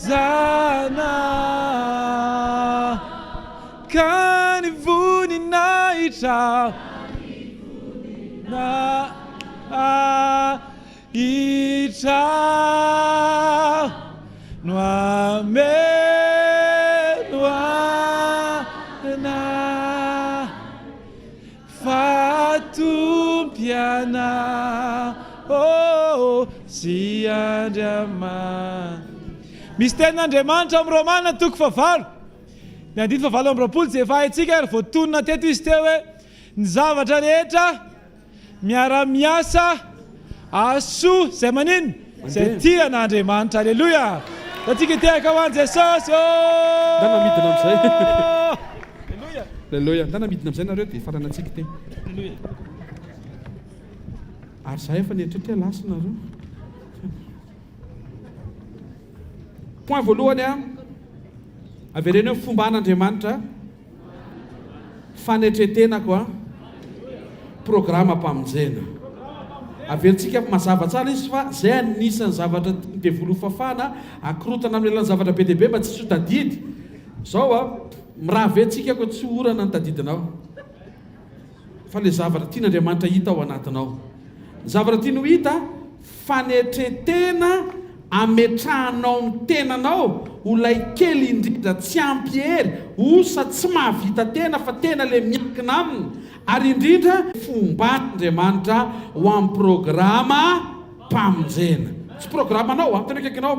zana kanivuninaitra na itra noamenoana fatompiana sy Andriamanitra. Misy tenin'Andriamanitra amin'ny Romana toko favalo ny andito favalo amin'ny roapolo zay efa haitsika ary voatonona teto izy teo hoe ny zavatra rehetra miara-miasa asoa zay manino zay tian'Andriamanitra. Alleluia. Atsika tehaka ho an'i Jesosy. Namidina amin'izay. Alleluia. Namidina amin'izay nareo dia farana antsika teny. Alleluia. Ary zahay efa nieritreritra lasa nareo. Point voalohany averena fomba an'Andriamanitra fanetretena koa programa mpamonjena. Averintsika mazava tsara izy fa zay anisan'ny zavatra devolo fafana akorotana amin'ny zavatra be deaibe mba tsy tadidy zao miraha ventsika ko tsy orana ny tadidinao fa le zavatra tian'Andriamanitra hita ao anatinao. Zavatra tiano hita fanetretena ametrahanao ny tenanao olay kely indrindra tsy ampiery osa tsy mahavita tena fa tena le miankina aminy ary indrindra fomban'Andriamanitra ho amin'ny programa mpamonjena. Tsy programanao tena kaikinao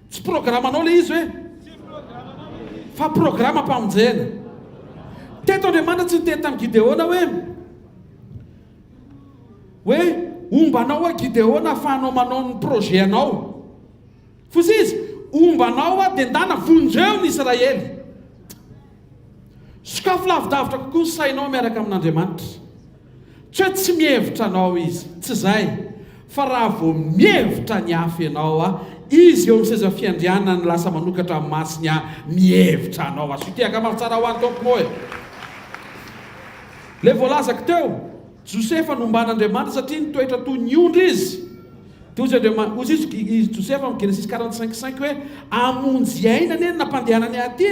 tsy programanao le izy hoe fa programa mpamonjena. Teto Andriamanitra tsy niteny tamin'ny Gideona hoe ombanao Gideona afahanao manao ny projet anao. Fosy izy ombanao dia ndana vonjeo ny Israely. Sokafo lavidavitra kokoa ny sainao miaraka amin'Andriamanitra. Tsy hoe tsy mihevitra anao izy, tsy zay. Fa raha vao mihevitra ny hafa ianao izy eo amin'ny seza fiandrianana ny lasa manokatra amin'ny masiny mihevitra anao. Asotehaka mafy tsara ho an'ny tompo moa. Le voalazako teo Josefa nomban'Andriamanitra satria nitoetra toy ny ondry izy. Ozy Josefa amin'ny Genesis 45:5 hoe amonjy aina anie nampandehanany aty.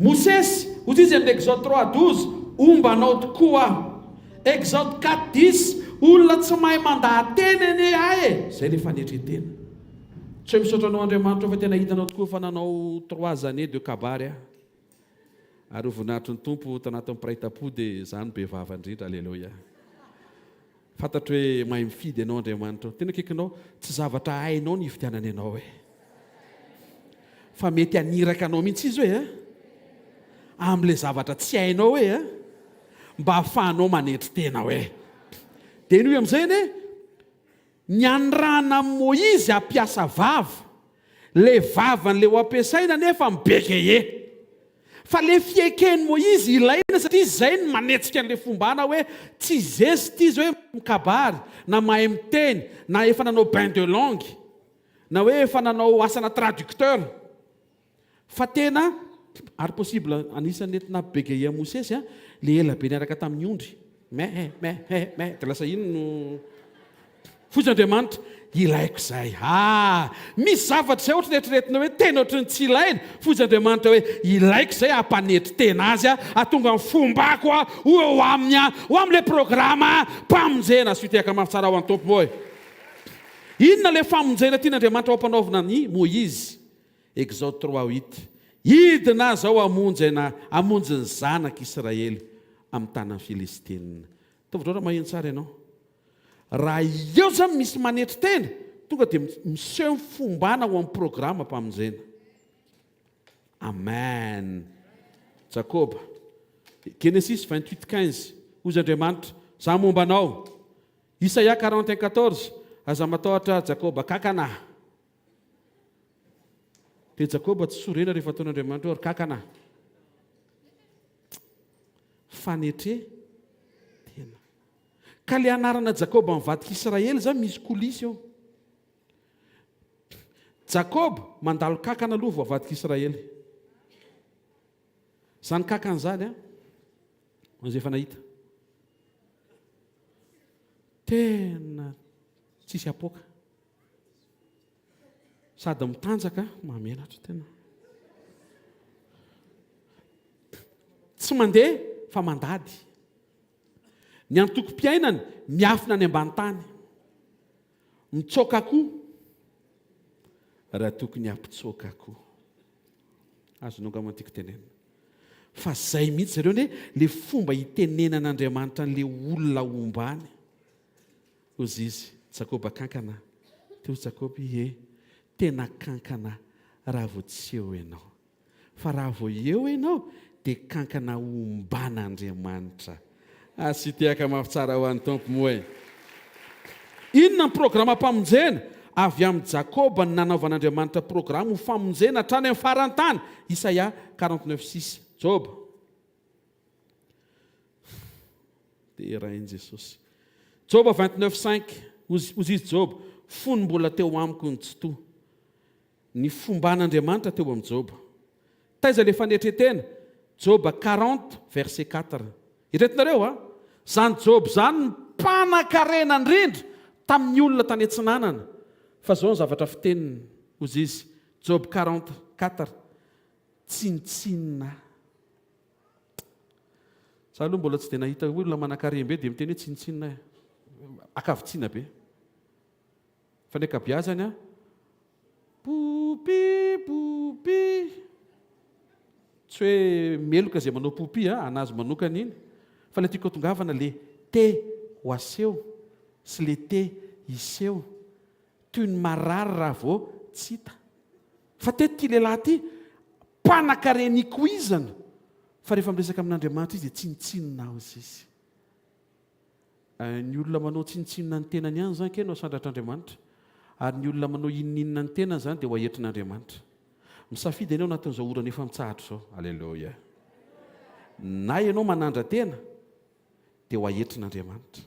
Mosesy ozy izy amin'ny Exode 3:12 ombanao tokoa. Exode 4:10 olona tsy mahay mandahateny anie ahy. Zay le fanetretena. Tsy misaotra anao Andriamanitra fa tena hitanao tokoa fa nanao 3 années de kabary ary voninahitry ny tompo tanatin'ny piraitam-po dia zany be vava indrindra. Alleluia. Fantatro hoe mahay mifidy ianao Andriamanitra. Tena kaikinao tsy zavatra hainao ny ifidianany ianao fa mety aniraka anao mihitsy izy hoe amin'ile zavatra tsy hainao hoe mba hahafahanao manetry tena hoe. Dia iny amin'izay ny anrana Moïse ampiasa vava, le vavan'le ho ampiasaina nefa mibekeye. Fa le fiekeny Moïse ilaina satria izay ny manetsika an'le fombana hoe tsy zesty izy hoe mikabary na mahay miteny na efa nanao bain de langue na hoe efa nanao asana traducteur fa tena ary possible anisany entina begeye Mosesy le ela be niaraka tamin'ny ondry dia lasa ino no fotsy Andriamanitra ilaiko zay. Misy zavatra zay ohatry netreretina hoe tena ohatry ny tsy ilaina. Fotsy Andriamanitra hoe ilaiko zay ampanetry tena azy atonga ny fombako ho amin'le programa mpamonjena. Asotehaka mafy tsara ho an'ny tompo moa. Inona le famonjena tian'Andriamanitra ao ampanaovina ny Moïse? Exode 3:8 hidina zao amonjy ny zanak'Israely amin'ny tanan'ny Filistina. Tovidrora maheno tsara ianao. Raha eo zany misy manetry tena tonga dia miseho fombana ho amin'ny programa mpamonjena. Amen. Jakoba Genesis 28:15 ozy Andriamanitra za momba anao. Isaia 41:14 aza matahotra Jakoba kakanahy. Dia Jakoba tsy sorena rehefa ataon'Andriamanitra hoe kakanahy. Fanetretena. Ka le anarana Jakoba mivadik'Israely zany misy kolisy eo. Jakoba mandalo kakana aloha vao vadik'Israely. Zany kakana zany izay efa nahita. Tena tsisy apoka. sady mitanjaka mamenatra tena tsy mandeha fa mandady ny antoko-piainany miafina ny ambany tany mitsoka koa raha tokony ampitsoka koa azononga mantiako tenena fa zay mihitsy zareo hoe le fomba hitenenan'Andriamanitra n'le olona ombany ozy izy Jakoba kankana teo Jakoby tena kankana raha vao tsy eo ianao fa raha vao eo ianao dia kankana omban'Andriamanitra sy tehaka mafy tsara ho an'ny tompo moa inona ny programa mpamonjena avy amin'ny Jakoba ny nanaovan'Andriamanitra programa ho famonjena hatrany amin'ny farantany Isaia 49:6 Joba dia rahin' Jesosy Joba 29:5 ozy izy Joba fony mbola teo amiko ny tsy toa ny fomban'Andriamanitra teo amin'ny Joba taiza le fanetretena Joba 40:4 iretinareo zany Joba zany mpanakarena indrindra tamin'ny olona tany antsinanana fa zao ny zavatra fiteniny ozy izy Joba 44 tsinitsinina za aloha mbola tsy dia nahita olona manan-karem-be dia miteny hoe tsinitsinina akavitsiana be fa ny akabiazany popi popi tsy hoe meloka izay manao popi anazy manokana iny fa le tiako tongavana le te ho aseho sy le te iseho toy ny marary raha vao tsy hita fa teto ty lehilahy ty mpanakareniako izana fa rehefa miresaka amin'Andriamanitra izy dia tsinitsinina ozy izy ny olona manao tsinitsinina ny tenany ihany zany ke no sandratr'Andriamanitra ary ny olona manao inoninona ny tenany zany dia ho ahetrin'Andriamanitra misafidy ianao natin'izao orana efa mitsahatra zao alleloia na ianao manandra tena dia ho ahetrin'Andriamanitra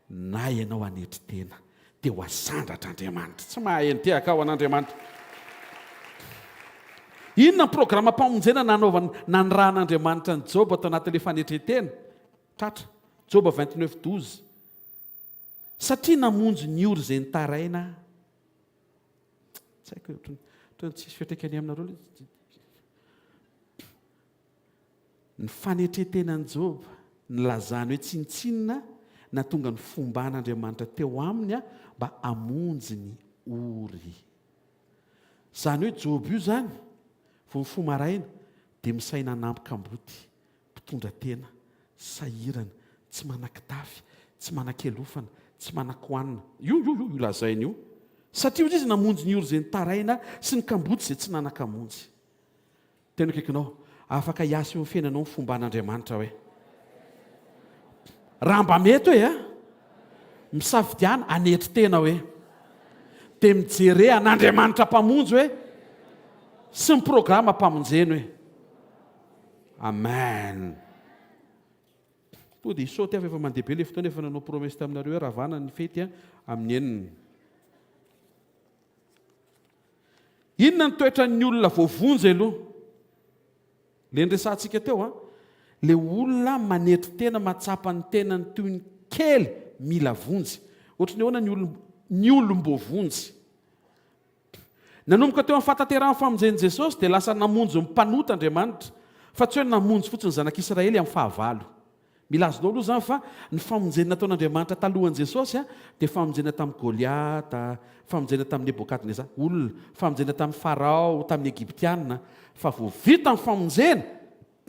na ianao anetry tena dia ho asandratr'Andriamanitra tsy mahay ny tehaka ao an'Andriamanitra inona ny programa mpamonjena nanaovana nanirahan'Andriamanitra ny Joba atao anatin'ilay fanetretena tratra Joba 29:12 satria namonjy ny ory izay nitaraina tsy haiko tsisy fiatraikany aminareo ny fanetretenan'i Joba nylazany hoe tsinitsinina na tonga ny fomban'Andriamanitra teo aminy mba amonjy ny ory zany hoe Joba io zany vao mifomaraina dia misaina nampy-kamboty mpitondra tena sahirana tsy manan-kitafy tsy manan-kelofana tsy manan-koanina io lazainy io satria ozy izy namonjy ny ory izay nitaraina sy ny kamboty izay tsy nanan-kamonjy tena kaikinao afaka hiasa eo ny fiainanao ny fomban'Andriamanitra hoe raha mba mety hoe misafidiana anetry tena hoe dia mijere an'Andriamanitra mpamonjy hoe sy ny programa mpamonjeny hoe amen to dia isaoty avy efa mandeha be le fotoana efa nanao promesy taminareo hoe ravana ny fety amin'ny enina inona ny toetran'ny olona voavonjy aloha le nresantsika teo le olona manetry tena matsapa ny tenany toy ny kely mila vonjy ohatrany hoana ny olom-boavonjy nanomboka teo amin'ny fataterahany famonjen'i Jesosy dia lasa namonjy mpanota Andriamanitra fa tsy hoe namonjy fotsiny zanak'Israely amin'ny fahavalo milazonao aloha zany fa ny famonjena nataon'Andriamanitra talohan'i Jesosy dia famonjena tamin'ny Goliata famonjena tamin'ny Nebokadnezar olona famonjena tamin'ny Farao tamin'ny Egyptiana fa vao vita ny famonjena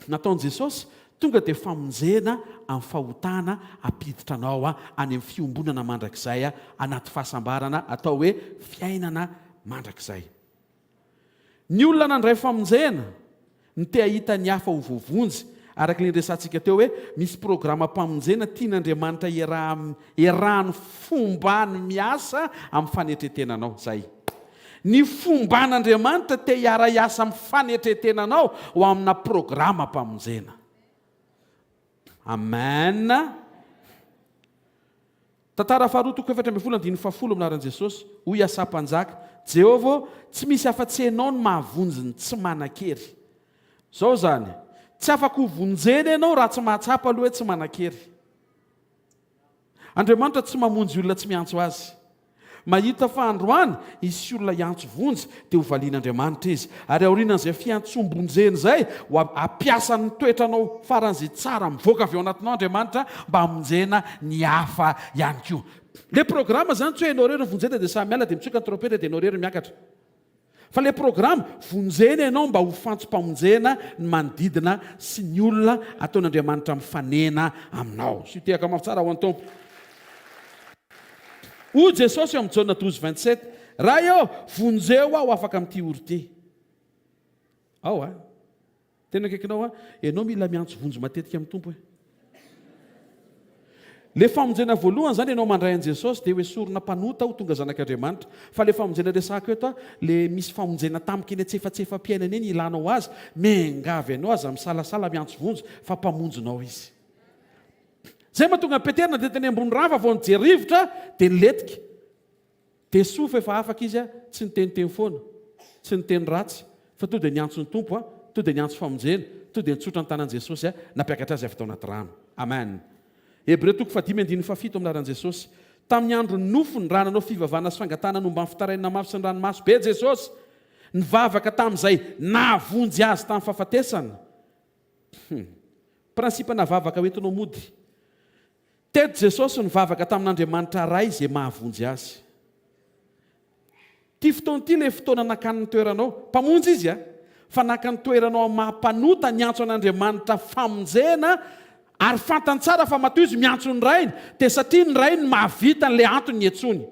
nataon'i Jesosy tonga dia famonjena amin'ny fahotana apiditra anao any amin'ny fiombonana mandrakizay anaty fahasambarana atao hoe fiainana mandrakizay ny olona nandray famonjena ny te ahita ny hafa ho voavonjy araka le nresantsika teo hoe misy programa mpamonjena tian'Andriamanitra erahany fombany miasa amin'ny fanetretenanao zay ny fomban'Andriamanitra te hiara hiasa amin'ny fanetretenanao ho amina programa mpamonjena amen tantara faharoa toko 7:10 minaran'i Jesosy hoy asa-mpanjaka Jehova tsy misy afa-tsy ianao no mahavonjy ny tsy manan-kery zao zany tsy afaka ho vonjena ianao raha tsy mahatsapa aloha hoe tsy manan-kery Andriamanitra tsy mamonjy olona tsy miantso azy mahita fa androany isy olona iantso vonjy dia ho valian'Andriamanitra izy ary aorianan'izay fiantsombonjeny zay ho ampiasa ny toetranao faran'izay tsara mivoaka avy ao anatinao Andriamanitra mba hamonjena ny hafa ihany koa. Le programa zany tsy hoe ianao rery vonjena dia samy miala dia mitsoka ny trompeta dia ianao rery miakatra. Fa le programa vonjena ianao mba ho fantsom-pamonjena ny manodidina sy ny olona ataon'Andriamanitra mifanena aminao. Sy tehaka mafy tsara ho an'ny Tompo. O Jesosy eo amin'ny Jaona 12:27, raha eo vonjeo aho afaka amin'ity oro ity. Ao a, tena akaikinao a, ianao mila miantso vonjy matetika amin'ny Tompo. Le famonjena voalohany zany ianao mandray an' Jesosy dia hoe sorona mpanota ho tonga zanak'Andriamanitra. Fa le famonjena resaka eto a, le misy famonjena tamika eny antsefatsefam-piainana eny ilanao azy, mengavy ianao aza misalasala miantso vonjy fa mpamonjonao izy. Zay mahatonga Petera dia teny ambony rava vao nijery rivotra dia niletika. Dia sofa efa afaka izy a, tsy niteniteny foana, tsy niteny ratsy, fa to dia niantso ny Tompo a, to dia niantso famonjena, to dia nitsotra ny tanan' Jesosy a, napiakatra azy avy tao anaty rano. Amen. Hebreo 10:7 amin'ny laran'i Jesosy. Tamin'ny andro ny nofo ny rananao fivavahana sy fangatana nomba ny fitarainana mafy sy ny ranomaso be Jesosy nivavaka tamin'izay navonjy azy tamin'ny fahafatesana. Prinsipa navavaka hoentinao mody. Teto Jesosy nivavaka tamin'Andriamanitra ray izay mahavonjy azy. Ty fotoana ity le fotoana nakany ny toeranao, mpamonjy izy a, fa nakany toeranao mampanota niantso an'Andriamanitra famonjena. Ary fantany tsara fa matoy izy miantso ny rainy, dia satria ny rainy mahavita n'le antony etsony.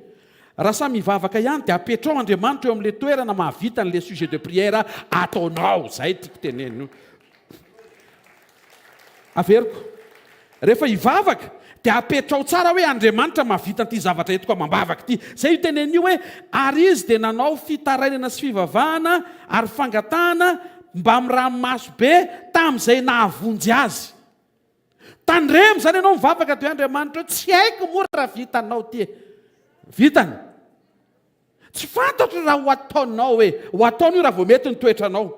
Raha samy mivavaka ihany dia apetrao Andriamanitra eo amin'le toerana mahavita n'le sujet de prière ataonao. Zay tiako teneno. Averiko. Rehefa hivavaka dia apetrao tsara hoe Andriamanitra mahavita an'ity zavatra eto koa mambavaka ity. Zay io tenenio hoe ary izy dia nanao fitarainana sy fivavahana ary fangatana mba amin'ny ranomaso be tamin'izay nahavonjy azy. Tandremo zany ianao mivavaka toy Andriamanitra hoe tsy haiko moa raha vitanao ty. Vitany. Tsy fantatro raha ho ataonao hoe ho ataonao raha vao mety ny toetranao.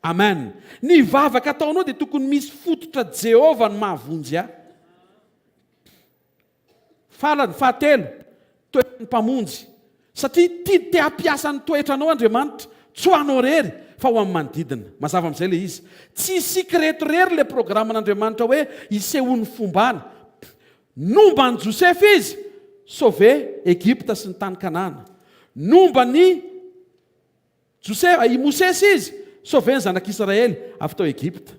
Amen. Ny vavaka ataonao dia tokony misy fototra Jehova ny mahavonjy ahy. Farany fahatelo, toetran'ny mpamonjy. Satria tia te hampiasa ny toetranao Andriamanitra, tsy ho anao rery fa ho amin'ny manodidina. Mazava amin'izay le izy. Tsy sikreto rery le programan'Andriamanitra hoe isehoany fombana. Nomba ny Josepha izy, sauver Egypta sy ny tany Kanana. Nomba ny i Mosesy izy, sauver ny zanak'Israely avy tao Egypta.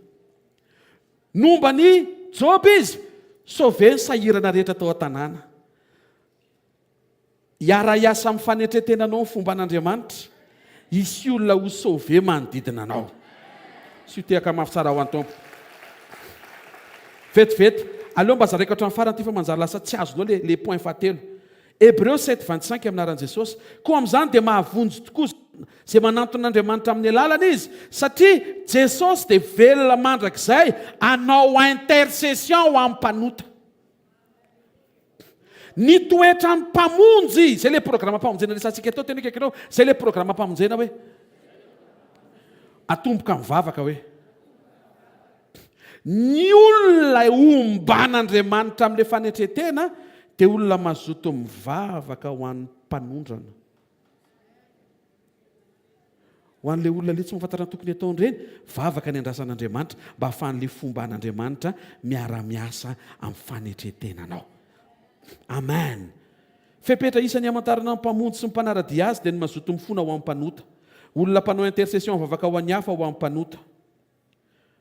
Nomba ny Job izy, sauver ny sahirana rehetra tao an-tanàna. Iara-iasa amin'ny fanetretenanao ny fomban'Andriamanitra. Isy olona ho sauver manodidina anao. Sy ho tehaka mafy tsara ho an'ny Tompo. Vetivety, aleo mba zaraiko hatramin'ny farany ty fa manjary lasa tsy azonao le point fahatelo. Hébreux 7:25 amin'ny anaran'i Jesosy. Koa amin'izany dia mahavonjy tokoa izay mananton'Andriamanitra amin'ny alalana izy, satria Jesosy dia velona mandrakizay anao intercession ho amin'ny mpanota. Ny toetra ny mpamonjy, zay le programa mpamonjena resantsika atao tena kaikanao, zay le programa mpamonjena hoe atomboka mivavaka hoe ny olona omban'Andriamanitra amin'ile fanetretena dia olona mazoto mivavaka ho an'ny mpanondrana. Ho an'ile olona le tsy mahafantatra ny tokony ataony ireny, vavaka ny andrasan'Andriamanitra mba ahafahan'le fomban'Andriamanitra miara-miasa amin'ny fanetretenanao. Amen. Fepetra isan'ny hamantarana ny mpamonjy sy ny mpanaradia azy dia ny mazoto mifona ho amin'ny mpanota. Olona mpanao intercession vavaka ho an'ny hafa ho amin'ny mpanota.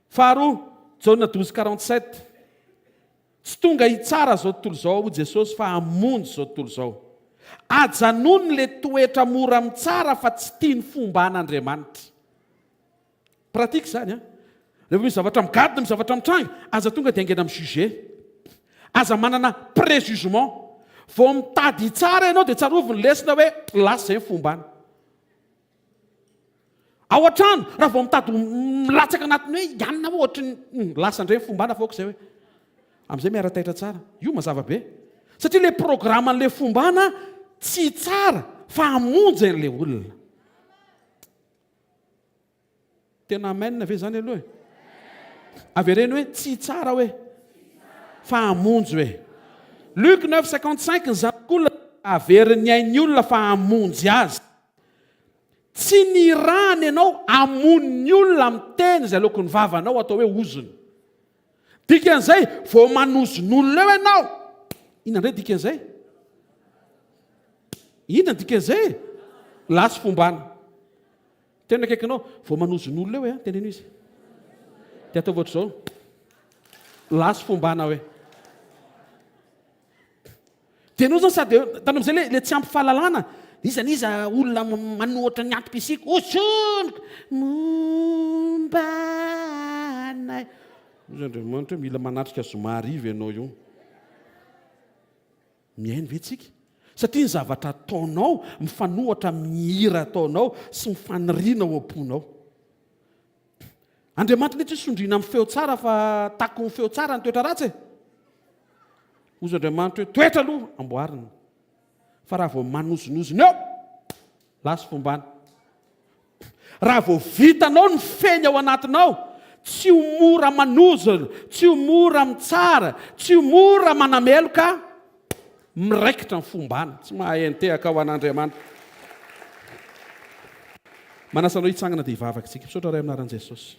Faharoa, Jaona 12:47. Tsy tonga hitsara zao tontolo zao Jesosy fa hamonjy zao tontolo zao. Ajanony le toetra mora mitsara fa tsy tia ny fomba an'Andriamanitra. Pratika zany a. Rehefa misy zavatra migadina, misy zavatra mitranga, aza tonga dia angena amin'ny sujet. Aza manana préjugement. Vao mitady tsara ianao dia tsaroviny lesina hoe lasa izay ny fombany. Ao an-trano, raha vao mitady milatsaka anatiny hoe ianona ohatry ny lasa indray ny fombana foka izay hoe. Amin'izay miara-taitra tsara. Io mazava be. Satria le programan'le fombana tsy tsara fa hamonjy an'ilay olona. Tena amen ve zany aloha? Avereny hoe tsy tsara hoe fa hamonjy hoe. Luc 9:55 ny zanak'olona averin'ny ain'ny olona fa hamonjy azy. Tsy ny rany ianao amon'ny olona amin'ny teny izay alokon'ny vavanao atao hoe ozony. Dikan'izay vao manozon'olona eo ianao. Inona indray dikan'izay? Inona dikan'izay? Lasy fombana. Tena akaikinao vao manozon'olona eo teneno izy. Dia atao voatra izao. Lasy fombana hoe. Tenao zany sady tany amin'izay le tsy ampy fahalalana. Iza olona manohatra ny antom-pisika. Osonika Mombà ahy. Andriamanitra mila manatrika Zomà ahy ianao io. Miaino ve tsika? Satria ny zavatra ataonao mifanohatra amin'ny hira ataonao sy mifaniriana ao am-ponao. Andriamanitra ilay tsy sondriana amin'ny feo tsara fa tako ny feo tsara ny toetra ratsy. Ozy Andriamanitra hoe toetra aloha amboarina. Fa raha vao manozonozona eo, lasy fombana. Raha vao vitanao ny feny ao anatinao, tsy ho mora manozona, tsy ho mora mitsara, tsy ho mora manameloka, miraikitra ny fombana. Tsy mahay antehaka ao an'Andriamanitra. Manasanao hitsangana dia hivavaka tsika. Misaotra ray aminaran'i Jesosy.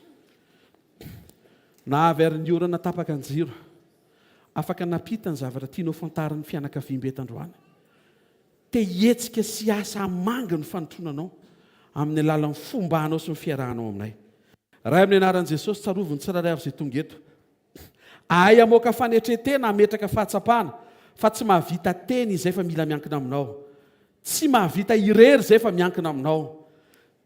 Na avy ary ny orana tapaka ny jiro, afaka napita ny zavatra tianao fantarin'ny fianakaviam-be tandroany. Te hetsika sy asa manga ny fanotronanao amin'ny alalan'ny fombanao sy ny fiarahanao aminay. Ray amin'ny anaran'i Jesosy, tsaroviny tsirairay avy izay tonga eto. Ahay amoaka fanetretena ametraka fahatsapana, fa tsy mahavita teny izay fa mila miankina aminao. Tsy mahavita irery izay fa miankina aminao.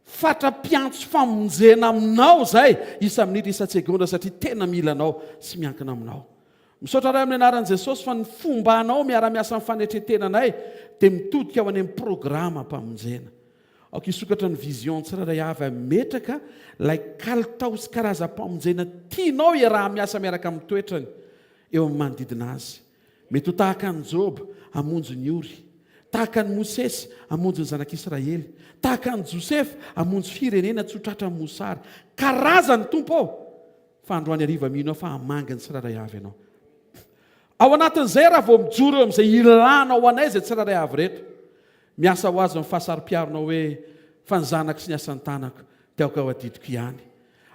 Fatra-piantso famonjena aminao izay isa minitra isa-tsegondra satria tena mila anao sy miankina aminao. Misaotra ray amin'ny anaran'i Jesosy fa ny fombanao miara-miasa amin'ny fanetretenanay dia mitodika ao any amin'ny programa mpamonjena. Aoka hisokatra ny vizion tsirairay avy ametraka ilay kalitao sy karazam-pamonjena tianao iaraha-miasa miaraka amin'ny toetrany eo amin'ny manodidina azy. Mety ho tahaka ny Job hamonjy ny Ory, tahaka ny Mosesy hamonjy ny zanak'Israely, tahaka ny Joseph hamonjy firenena tsy ho tratra ny mosary. Karazany tompo ao fa androany hariva mino fa hamangany tsirairay avy ianao. Ao anatin'izay raha vao mijoro eo amin'izay ilana ho anay izay tsirairay avy rehetra, miasa ho azy amin'ny fahasari-piaronao hoe fa ny zanako sy ny asan'ny tanako dia aoka ao adidiko ihany.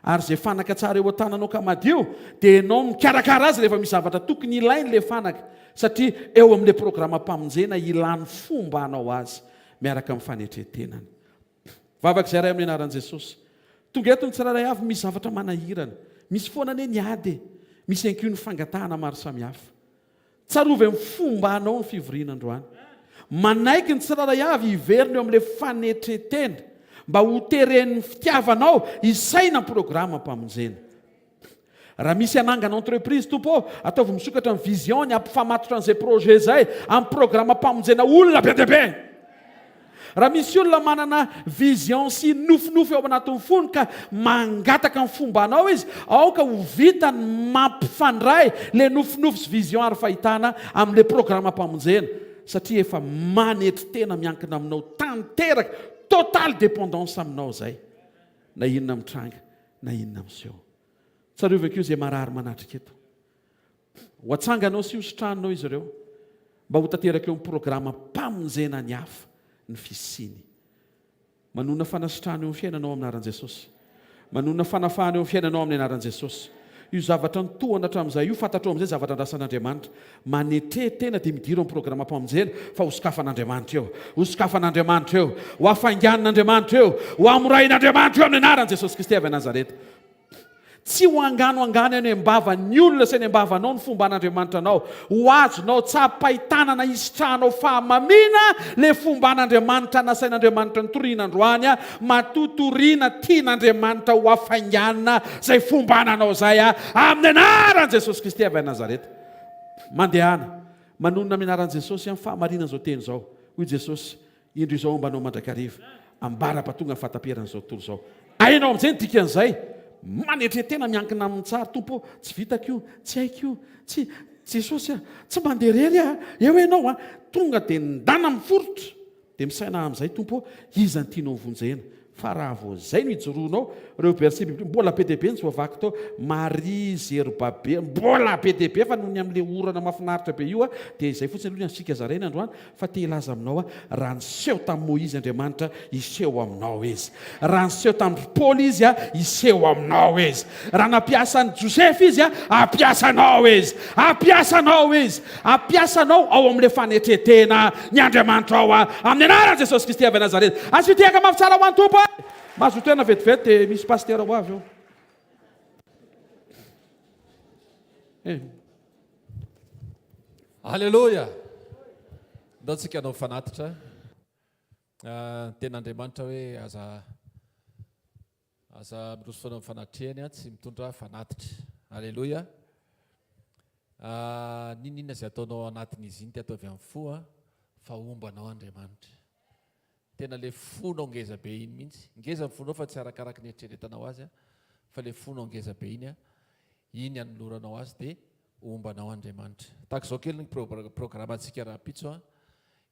Ary izay fanaka tsara eo an-tananao ka madio dia ianao mikarakara azy rehefa misy zavatra tokony ilainy ilay fanaka, satria eo amin'ilay programa mpamonjena ilany fomba hanao azy miaraka amin'ny fanetretenany. Vavaka izay ray amin'ny anaran'i Jesosy. Tonga eto ny tsirairay avy misy zavatra manahirana, misy foana ane ny ady, misy anko ny fangatahana maro samihafa. Tsarovy amin'ny fomba hanao ny fivoriana androany. Manaiky ny tsirairay avy hiverina eo amin'ilay fanetretena mba ho teren'ny fitiavanao isaina programa mpamonjena. Raha misy anangana entreprise tompo, ataovy misokatra amin'ny vision ny ampifamatotra an'izay projet izay amin'ny programa mpamonjena olona be dia be. Raha misy olona manana vision sy nofinofy ao anatin'ny fony ka mangataka ny fombanao izy, aoka ho vita ny mampifandray le nofinofy sy vision ary fahitana amin'ilay programa mpamonjena, satria efa manetry tena miankina aminao tanteraka, total dépendance aminao zay. Na inona mitranga, na inona miseho. Tsarovako io izay marary manatrika eto. Ho atsanganao sy hositranonao izy ireo mba ho tanteraka eo amin'ny programa mpamonjena ny hafa ny fisiny. Manona fanasitrahana eo amin'ny fiainanao amin'ny anaran'i Jesosy. Manona fanafahana eo amin'ny fiainanao amin'ny anaran'i Jesosy. Io zavatra nitohana hatramin'izay io fantatrao amin'izay zavatra andrasan'Andriamanitra. Manetre-tena dia midiro amin'ny programa mpamonjena fa hosokafan'Andriamanitra eo. Hosokafan'Andriamanitra eo. Ho afanganan'Andriamanitra eo. Ho amorain'Andriamanitra eo amin'ny anaran'i Jesosy Kristy avy a Nazareta. Tsy ho anganoangano any ambava ny olona sy any ambavanao ny fomba an'Andriamanitra anao. Ho azonao tsapahitanana isitrahanao fahamamiana le fomba an'Andriamanitra nasain'Andriamanitra nitoriana androany matotoriana tian'Andriamanitra ho afainganana izay fomba ananao izay amin'ny anaran'i Jesosy Kristy avy a Nazareta. Mandehana manonona amin'ny anaran'i Jesosy amin'ny fahamarinana izao teny izao. Hoy Jesosy, indro izao mbanao mandrakariva ambara-patonga ny fahataperan'izao tontolo izao. Ainao amin'izay ny dikan'izay. Manetretena miankina amin'ny tsara. Tompo, tsy vitako io, tsy haiko io, tsy Jesosy tsy mandeha rery eo ianao tonga dia ndana amin'ny forotra dia misaina amin'izay. Tompo, iza ny tianao mivonjena fa raha vo zay no ijoroanao reo verset biblique mbola be deabe ny tsy voavaky tao Marie Zerubabe mbola be deabe fa noho ny amin'le orana mahafinaritra be io dia izay fotsiny aloha ny ansika zaraina androany fa te hilaza aminao raha niseho tamin'ny Moïse Andriamanitra iseho aminao izy raha niseho tamin'ny Paoly izy iseho aminao izy raha nampiasan'ny Joseph izy ampiasanao izy ampiasanao ao amin'le fanetretena ny Andriamanitra ao amin'ny anaran'i Jesosy Kristy avy Nazareta azy fitehaka mafy tsara ho an'ny tompo mahazo toerana vetivety dia misy pastera ho avy eo Alleluia. Ndao tsika anao fanatitra ten'Andriamanitra hoe aza miroso fanao fanatrehany tsy mitondra fanatitra. Alleluia. Ninona izay ataonao anatin'izy iny ty atao avy amin'ny fo fa ombanao Andriamanitra. Tena le fonao ngeza be iny mihitsy. Ngeza ny fonao fa tsy arakaraky ny eritreretanao azy fa le fonao ngeza be iny anoloranao azy dia ombanao Andriamanitra. Tahaka izao kely ny programantsika raha-pitso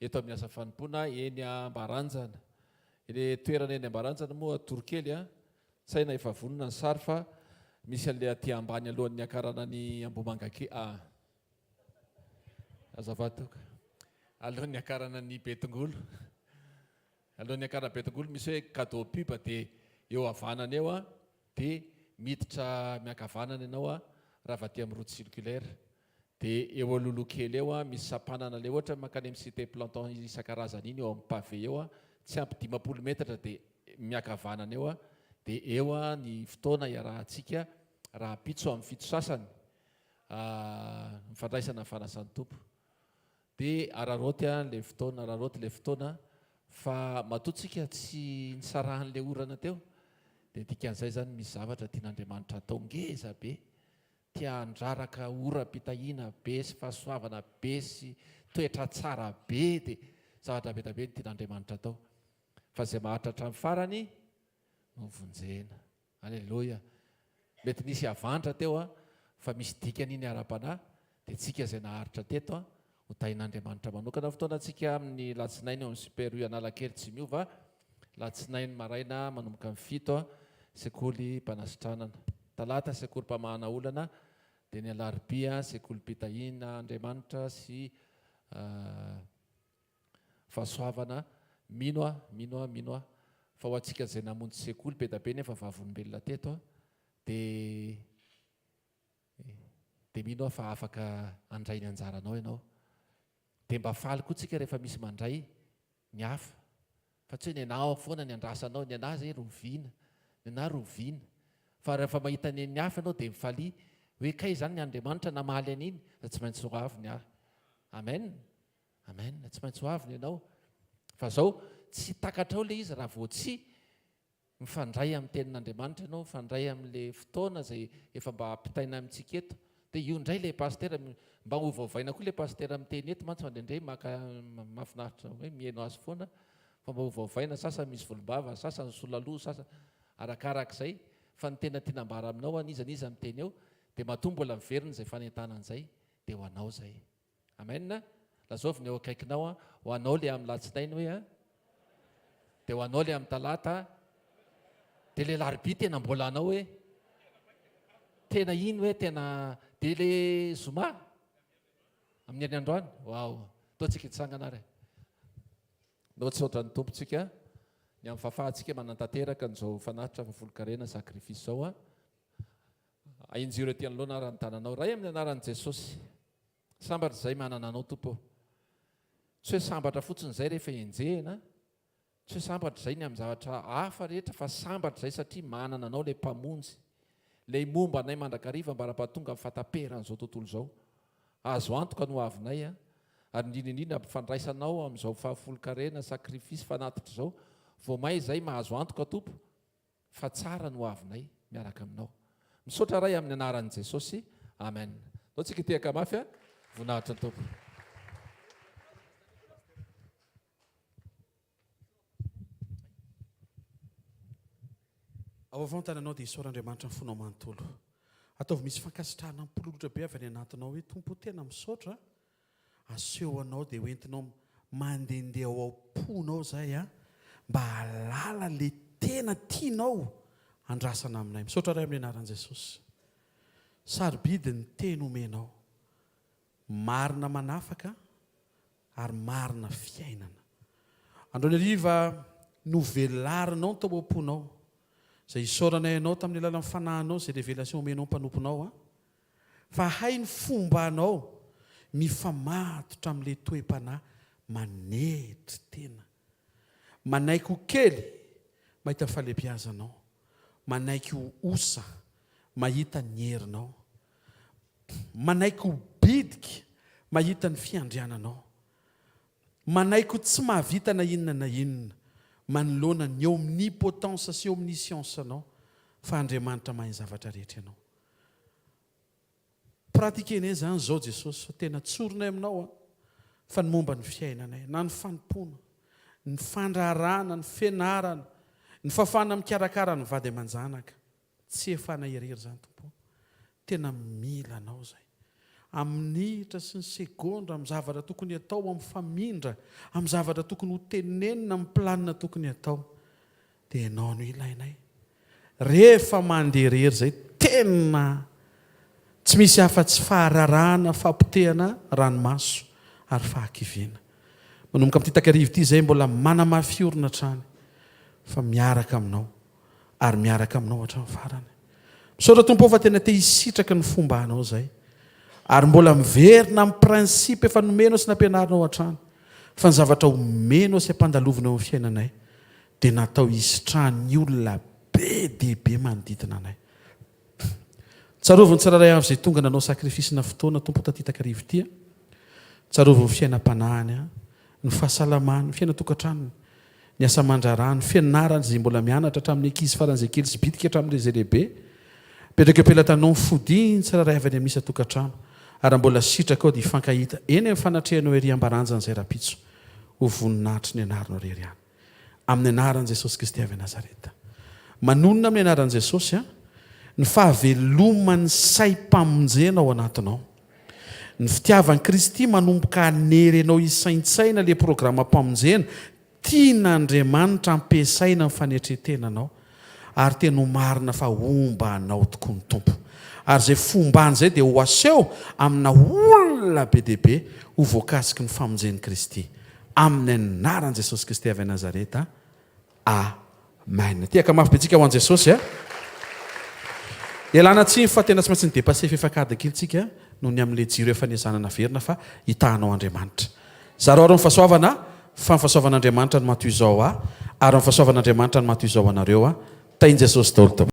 eto amin'ny asa fanompoana eny Ambaranjana. Ile toerana eny Ambaranjana moa torokely tsy haina efa vonona ny sary fa misy an'ilay aty ambany alohan'ny akarana ny Mombà ahy azavatoka alohan'ny akarana ny Betongolo alohan'ny akarana Betongolo misy hoe cadeau pub dia eo havanana eo dia miditra miakavanana ianao raha vaty amin'ny route circulaire dia eo alolo kely eo misy sapanana le ohatra makany amin'ny cité planton isan-karazany iny eo amin'ny pavé eo tsy ampy 10 metatra dia miakavanana eo dia eo ny fotoana iarahantsika raha pitso amin'ny fito sasany mifandraisana fanasan'ny tompo dia araroty le fotoana fa matotsika tsy nisarahan'le orana teo dia dikan'izay zany misy zavatra tian'Andriamanitra atao ngeza be tia andraraka oram-pitahina be sy fahasoavana be sy toetra tsara be dia zavatra be tabe ny tian'Andriamanitra atao fa izay maharitra hatramin'ny farany no vonjena. Alleluia. Mety nisy avantra teo fa misy dikany iny ara-panahy dia tsika izay naharitra teto ho tain'Andriamanitra manokana fotoana antsika amin'ny latsinainy amin'ny super u Analakely tsy miova latsinainy maraina manomboka amin'ny 7 sekoly mpanasitranana talata sekoly mpamahana olana dia ny alarobia sekoly pitahina Andriamanitra sy fahasoavana mino fa ho antsika izay namonjy sekoly be da be nefa vavolombelona teto dia mino fa afaka andray ny anjaranao ianao dia mba faly koa tsika rehefa misy mandray ny hafa fa tsy hoe ny anao foana ny andrasanao ny anahy zay roviana ny anahy roviana fa rehefa mahita ny hafa ianao dia mifaly hoe kay zany ny Andriamanitra namaly an'iny tsy maintsy ho avy ny ahy amen tsy maintsy ho avy ny ianao fa zao tsy takatrao le izy raha vao tsy mifandray amin'ny tenin'Andriamanitra ianao mifandray amin'le fotoana zay efa mba ampitaina amintsika eto dia io indray le pastera mba hovaovaina koa le pastera miteny eto mantsy mandraindray mahafinaritra hoe mihaino azy foana fa mba hovaovaina sasany misy volombava sasany solaloha sasany arakarak'izay fa ny tena tinambara aminao anizaniza miteny eo dia matoa mbola miverina izay fanentanan'izay dia ho anao zay amen lazovy ny eo akaikinao ho anao le amin'ny latsinainy hoe dia ho anao le amin'ny talata dia le larobia tena mbola anao hoe tena iny hoe tena dia le zoma amin'ny any androany ataontsika hitsangana ary nao tsy ohatran'ny tompontsika ny amin'ny fahafahantsika manantanteraka n'izao fanatitra volonkarena sakrifisy zao ainjiro ety anoloana raha ny tananao ray amin'ny anaran'i Jesosy sambatra izay manana anao tompo tsy hoe sambatra fotsiny izay rehefa enjehina tsy hoe sambatra izay ny amin'ny zavatra hafa rehetra fa sambatra izay satria manana anao ilay mpamonjy ilay momba anay mandrakariva mba raha-pahatonga amin'ny fataperan'izao tontolo izao azo antoka no avinay ary indrindrindrindra ampifandraisanao amin'izao fahafolonkarena sakrifisy fanatitra izao vao may izay mahazo antoka tompo fa tsara no avinay miaraka aminao misaotra ray amin'ny anaran'i Jesosy amen nao tsika tehaka mafy voninahitra ny tompo ao avao ny tananao dia isaor'Andriamanitra ny fonao manontolo ataovy misy fankasitrahana mpololotra be avy any anatinao hoe tompo tena misaotra aseho anao dia hoentinao mandehandeha ao am-ponao zay mba halala le tena tianao andrasana aminay. Misaotra ray amin'ny anaran'i Jesosy. Sarobidy ny teny omenao, marina manafaka ary marina fiainana. Andro ny hariva novelarinao ny tao am-ponao izay isaoranay ianao tamin'ny alalan'ny fanahinao izay révélation omenao mpanomponao fa hay ny fombanao mifamatotra amin'ilay toe-panahy manetry tena. Manaiky ho kely mahita ny fahalebiazanao, manaiky ho osa mahita ny herinao, manaiky ho bidiky mahita ny fiandriananao, manaiky ho tsy mahavita na inona na inona manoloana ny omnipotence sy omniscience anao fa Andriamanitra mahay zavatra rehetra ianao. Pratikenay zany zao Jesosy fa tena tsoronay aminao fa ny momba ny fiainanay, na ny fanompona, ny fandrarana, ny fianarana, ny fafana mikarakara ny vady aman-janaka, tsy efana irery zany tompo. Tena mila anao zay amin'ny minitra sy ny segondra, amin'ny zavatra tokony atao, amin'ny famindra, amin'ny zavatra tokony ho tenenina, amin'ny planina tokony atao, dia ianao no ilainay. Rehefa manderery zay tena tsy misy afa-tsy fahararana, fampitehana ranomaso ary fahakiviana. Manomboka amin'ity takarivo ity zay mbola manamafy-orona trany fa miaraka aminao ary miaraka aminao hatramin'ny farany. Misaotra tompo fa tena te hisitraka ny fomba anao zay ary mbola miverina amin'ny prinsipe efa nomenao sy nampianarinao hatrany fa ny zavatra omenao sy ampandalovina amin'ny fiainanay dia natao hisitrahan'ny olona be dehibe manodidina anay. Tsaroviny tsiraray avy izay tonga nanao sakrifisina fotoana tompo taty takarivo ity. Tsaroviny fiainam-panahiny, ny fahasalamany, ny fiainatokantranony, ny asa mandrarany, fianarany izay mbola mianatra hatramin'ny ankizy faran'izay kely sy bitika hatramin'ilay izay lehibe. Petraka ampelantanao ny fodiny tsiraray avy any amin'ny isa tokantrano ary mbola sitraka ao dia hifankahita eny amin'ny fanatrehanao ery ambaranjana izay rapitso ho voninahitry ny anaranao rery any. Amin'ny anaran'i Jesosy Kristy avy Nazareta. Manonona amin'ny anaran'i Jesosy ny fahavelomany say-pamonjena ao anatinao. Ny fitiavan'i Kristy manomboka hanery anao isaintsaina ilay programa mpamonjena tian'Andriamanitra ampiasaina amin'ny fanetretenanao ary tena ho marina fa omba anao tokoa ny tompo. Ary izay fombany izay dia ho aseho amina olona be dehibe ho voakasiky ny famonjen'i Kristy. Amin'ny anaran'i Jesosy Kristy avy Nazareta. Amen. Tiaka mafy betsika ho an'i Jesosy. Ialana tsiny fa tena tsy maintsy ny dépassé fefakady kely tsika noho ny amin'ilay jiro efa niazanana verina fa hitahanao Andriamanitra. Zareo ary mifahasoavana fa ny fahasoavan'Andriamanitra no matoy izao ary ny fahasoavan'Andriamanitra no matoy izao anareo. Tain'i Jesosy daholo.